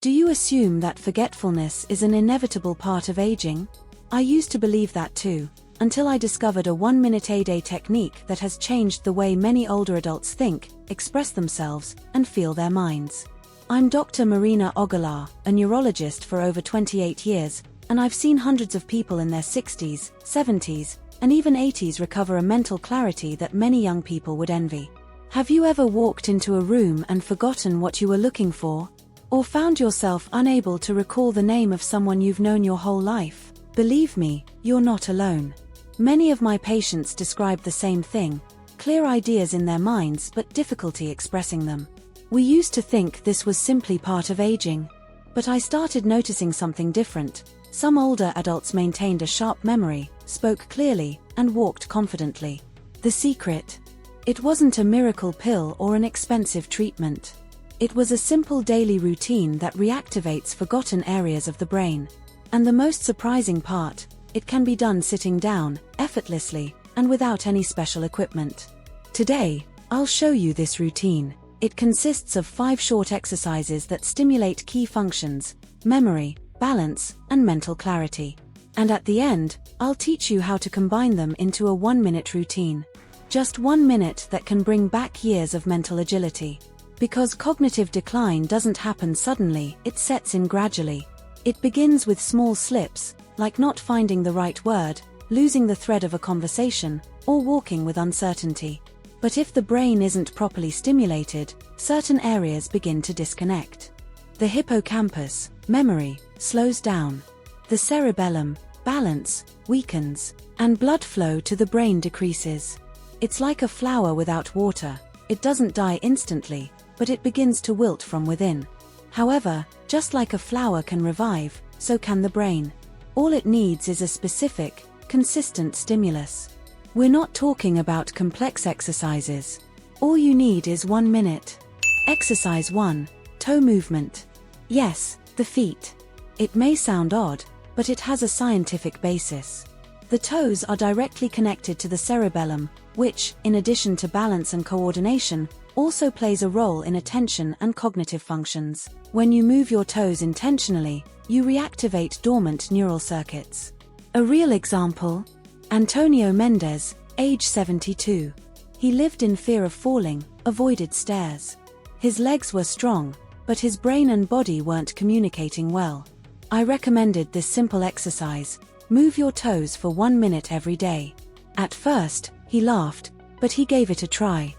Do you assume that forgetfulness is an inevitable part of aging? I used to believe that too, until I discovered a 1-minute a-day technique that has changed the way many older adults think, express themselves, and feel their minds. I'm Dr. Marina Ogalar, a neurologist for over 28 years, and I've seen hundreds of people in their 60s, 70s, and even 80s recover a mental clarity that many young people would envy. Have you ever walked into a room and forgotten what you were looking for? Or found yourself unable to recall the name of someone you've known your whole life? Believe me, you're not alone. Many of my patients describe the same thing: clear ideas in their minds but difficulty expressing them. We used to think this was simply part of aging. But I started noticing something different. Some older adults maintained a sharp memory, spoke clearly, and walked confidently. The secret? It wasn't a miracle pill or an expensive treatment. It was a simple daily routine that reactivates forgotten areas of the brain. And the most surprising part, it can be done sitting down, effortlessly, and without any special equipment. Today, I'll show you this routine. It consists of 5 short exercises that stimulate key functions: memory, balance, and mental clarity. And at the end, I'll teach you how to combine them into a 1-minute routine. Just 1 minute that can bring back years of mental agility. Because cognitive decline doesn't happen suddenly, it sets in gradually. It begins with small slips, like not finding the right word, losing the thread of a conversation, or walking with uncertainty. But if the brain isn't properly stimulated, certain areas begin to disconnect. The hippocampus, memory, slows down. The cerebellum, balance, weakens, and blood flow to the brain decreases. It's like a flower without water. It doesn't die instantly, but it begins to wilt from within. However, just like a flower can revive, so can the brain. All it needs is a specific, consistent stimulus. We're not talking about complex exercises. All you need is 1 minute. Exercise 1, toe movement. Yes, the feet. It may sound odd, but it has a scientific basis. The toes are directly connected to the cerebellum, which, in addition to balance and coordination, also plays a role in attention and cognitive functions. When you move your toes intentionally, you reactivate dormant neural circuits. A real example: Antonio Mendez, age 72. He lived in fear of falling, avoided stairs. His legs were strong, but his brain and body weren't communicating well. I recommended this simple exercise: move your toes for 1 minute every day. At first, he laughed, but he gave it a try.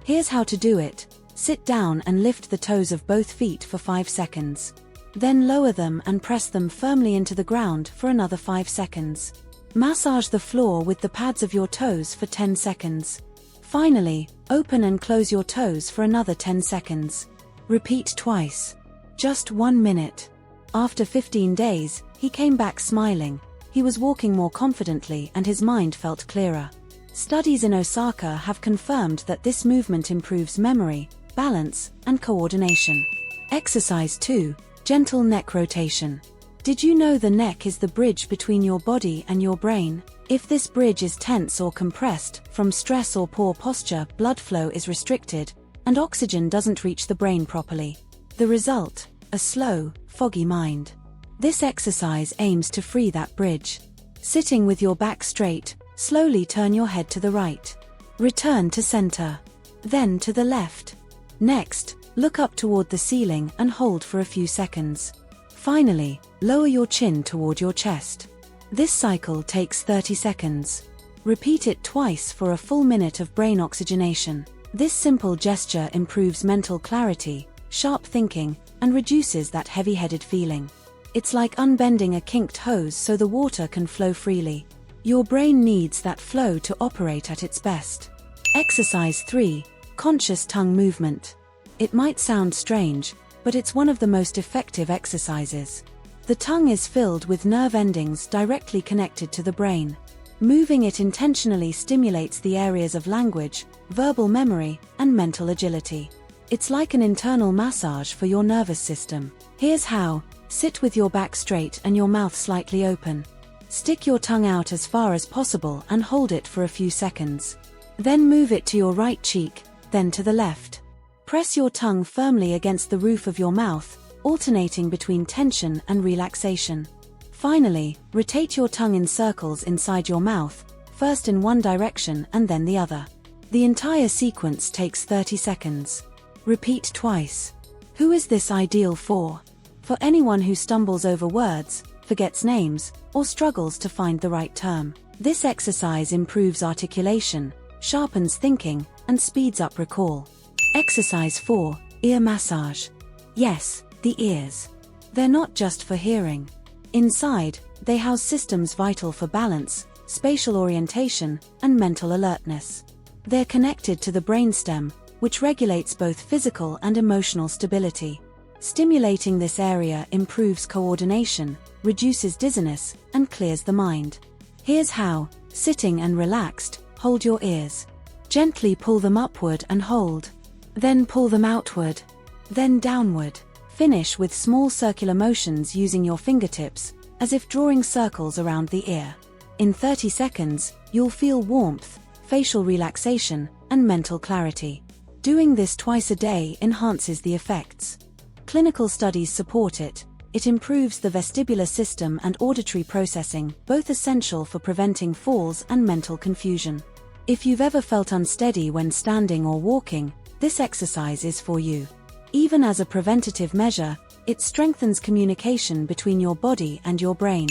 Here's how to do it: sit down and lift the toes of both feet for 5 seconds. Then lower them and press them firmly into the ground for another 5 seconds. Massage the floor with the pads of your toes for 10 seconds. Finally, open and close your toes for another 10 seconds. Repeat twice. Just 1 minute. After 15 days, he came back smiling. He was walking more confidently and his mind felt clearer. Studies in Osaka have confirmed that this movement improves memory, balance, and coordination. Exercise 2, gentle neck rotation. Did you know the neck is the bridge between your body and your brain? If this bridge is tense or compressed, from stress or poor posture, blood flow is restricted, and oxygen doesn't reach the brain properly. The result? A slow, foggy mind. This exercise aims to free that bridge. Sitting with your back straight, slowly turn your head to the right. Return to center. Then to the left. Next, look up toward the ceiling and hold for a few seconds. Finally, lower your chin toward your chest. This cycle takes 30 seconds. Repeat it twice for a full minute of brain oxygenation. This simple gesture improves mental clarity, sharp thinking, and reduces that heavy-headed feeling. It's like unbending a kinked hose so the water can flow freely. Your brain needs that flow to operate at its best. Exercise 3, conscious tongue movement. It might sound strange, but it's one of the most effective exercises. The tongue is filled with nerve endings directly connected to the brain. Moving it intentionally stimulates the areas of language, verbal memory, and mental agility. It's like an internal massage for your nervous system. Here's how: sit with your back straight and your mouth slightly open. Stick your tongue out as far as possible and hold it for a few seconds. Then move it to your right cheek, then to the left. Press your tongue firmly against the roof of your mouth, alternating between tension and relaxation. Finally, rotate your tongue in circles inside your mouth, first in one direction and then the other. The entire sequence takes 30 seconds. Repeat twice. Who is this ideal for? For anyone who stumbles over words, forgets names, or struggles to find the right term. This exercise improves articulation, sharpens thinking, and speeds up recall. Exercise 4, ear massage. Yes, the ears. They're not just for hearing. Inside, they house systems vital for balance, spatial orientation, and mental alertness. They're connected to the brainstem, which regulates both physical and emotional stability. Stimulating this area improves coordination, reduces dizziness, and clears the mind. Here's how. Sitting and relaxed, hold your ears. Gently pull them upward and hold. Then pull them outward. Then downward. Finish with small circular motions using your fingertips, as if drawing circles around the ear. In 30 seconds, you'll feel warmth, facial relaxation, and mental clarity. Doing this twice a day enhances the effects. Clinical studies support it. It improves the vestibular system and auditory processing, both essential for preventing falls and mental confusion. If you've ever felt unsteady when standing or walking, this exercise is for you. Even as a preventative measure, it strengthens communication between your body and your brain.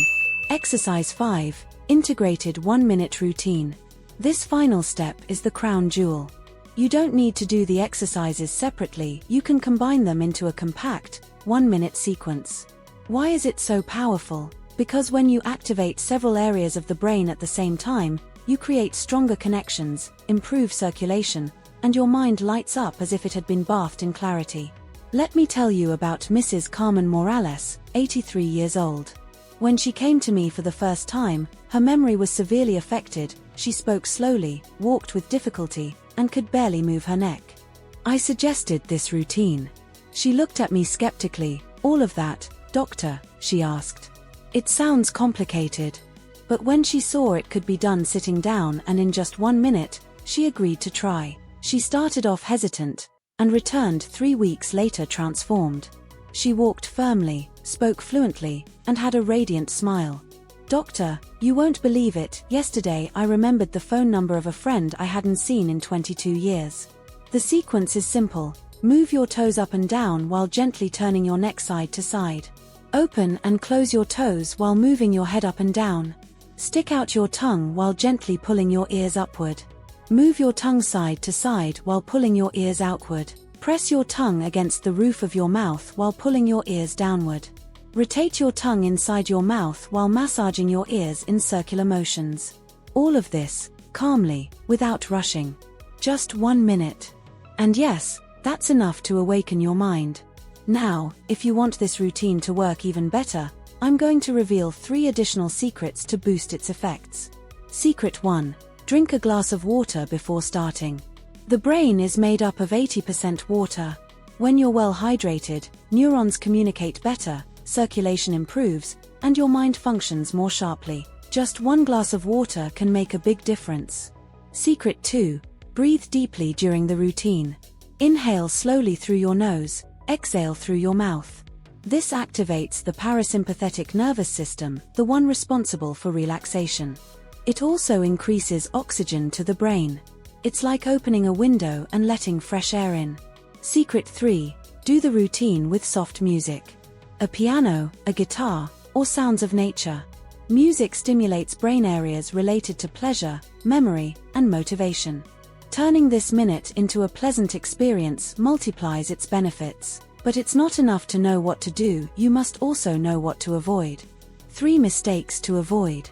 Exercise 5, integrated 1-minute routine. This final step is the crown jewel. You don't need to do the exercises separately, you can combine them into a compact, 1-minute sequence. Why is it so powerful? Because when you activate several areas of the brain at the same time, you create stronger connections, improve circulation, and your mind lights up as if it had been bathed in clarity. Let me tell you about Mrs. Carmen Morales, 83 years old. When she came to me for the first time, her memory was severely affected, she spoke slowly, walked with difficulty, and could barely move her neck. I suggested this routine. She looked at me skeptically. "All of that, doctor?" she asked. "It sounds complicated." But when she saw it could be done sitting down and in just 1 minute, she agreed to try. She started off hesitant, and returned 3 weeks later transformed. She walked firmly, spoke fluently, and had a radiant smile. "Doctor, you won't believe it, yesterday I remembered the phone number of a friend I hadn't seen in 22 years. The sequence is simple. Move your toes up and down while gently turning your neck side to side. Open and close your toes while moving your head up and down. Stick out your tongue while gently pulling your ears upward. Move your tongue side to side while pulling your ears outward. Press your tongue against the roof of your mouth while pulling your ears downward. Rotate your tongue inside your mouth while massaging your ears in circular motions. All of this, calmly, without rushing. Just 1 minute. And yes, that's enough to awaken your mind. Now, if you want this routine to work even better, I'm going to reveal 3 additional secrets to boost its effects. Secret 1. Drink a glass of water before starting. The brain is made up of 80% water. When you're well hydrated, neurons communicate better, circulation improves, and your mind functions more sharply. Just 1 glass of water can make a big difference. Secret 2. Breathe deeply during the routine. Inhale slowly through your nose, exhale through your mouth. This activates the parasympathetic nervous system, the one responsible for relaxation. It also increases oxygen to the brain. It's like opening a window and letting fresh air in. Secret 3. Do the routine with soft music. A piano, a guitar, or sounds of nature. Music stimulates brain areas related to pleasure, memory, and motivation. Turning this minute into a pleasant experience multiplies its benefits. But it's not enough to know what to do, you must also know what to avoid. 3 mistakes to avoid.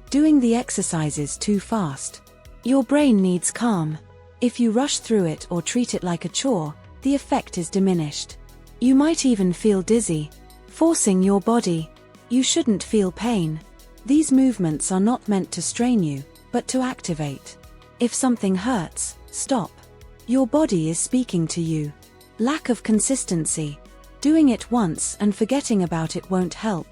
Doing the exercises too fast. Your brain needs calm. If you rush through it or treat it like a chore, the effect is diminished. You might even feel dizzy. Forcing your body. You shouldn't feel pain. These movements are not meant to strain you, but to activate. If something hurts, stop. Your body is speaking to you. Lack of consistency. Doing it once and forgetting about it won't help.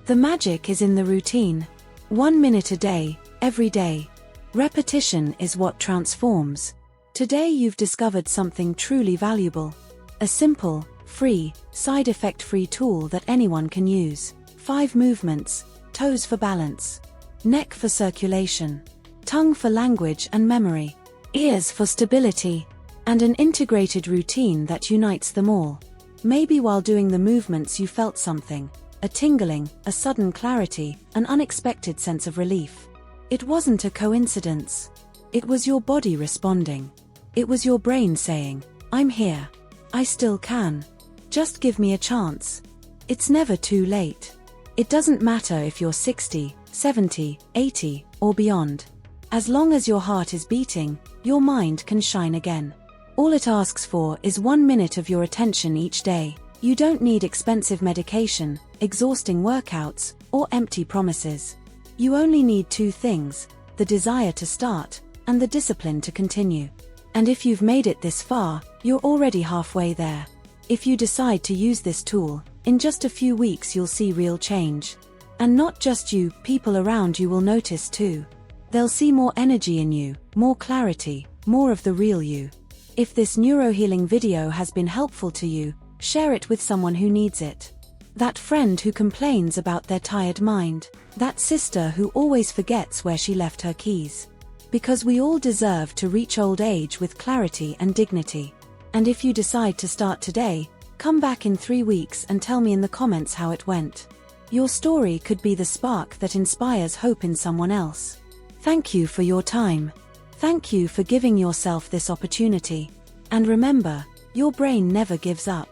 The magic is in the routine. 1 minute a day, every day. Repetition is what transforms. Today you've discovered something truly valuable. A simple, free, side effect-free tool that anyone can use. 5 movements: toes for balance, neck for circulation, tongue for language and memory, ears for stability, and an integrated routine that unites them all. Maybe while doing the movements you felt something, a tingling, a sudden clarity, an unexpected sense of relief. It wasn't a coincidence. It was your body responding. It was your brain saying, "I'm here. I still can. Just give me a chance." It's never too late. It doesn't matter if you're 60, 70, 80, or beyond. As long as your heart is beating, your mind can shine again. All it asks for is 1 minute of your attention each day. You don't need expensive medication, exhausting workouts, or empty promises. You only need 2 things: the desire to start, and the discipline to continue. And if you've made it this far, you're already halfway there. If you decide to use this tool, in just a few weeks you'll see real change. And not just you, people around you will notice too. They'll see more energy in you, more clarity, more of the real you. If this neurohealing video has been helpful to you, share it with someone who needs it. That friend who complains about their tired mind. That sister who always forgets where she left her keys. Because we all deserve to reach old age with clarity and dignity. And if you decide to start today, come back in 3 weeks and tell me in the comments how it went. Your story could be the spark that inspires hope in someone else. Thank you for your time. Thank you for giving yourself this opportunity. And remember, your brain never gives up.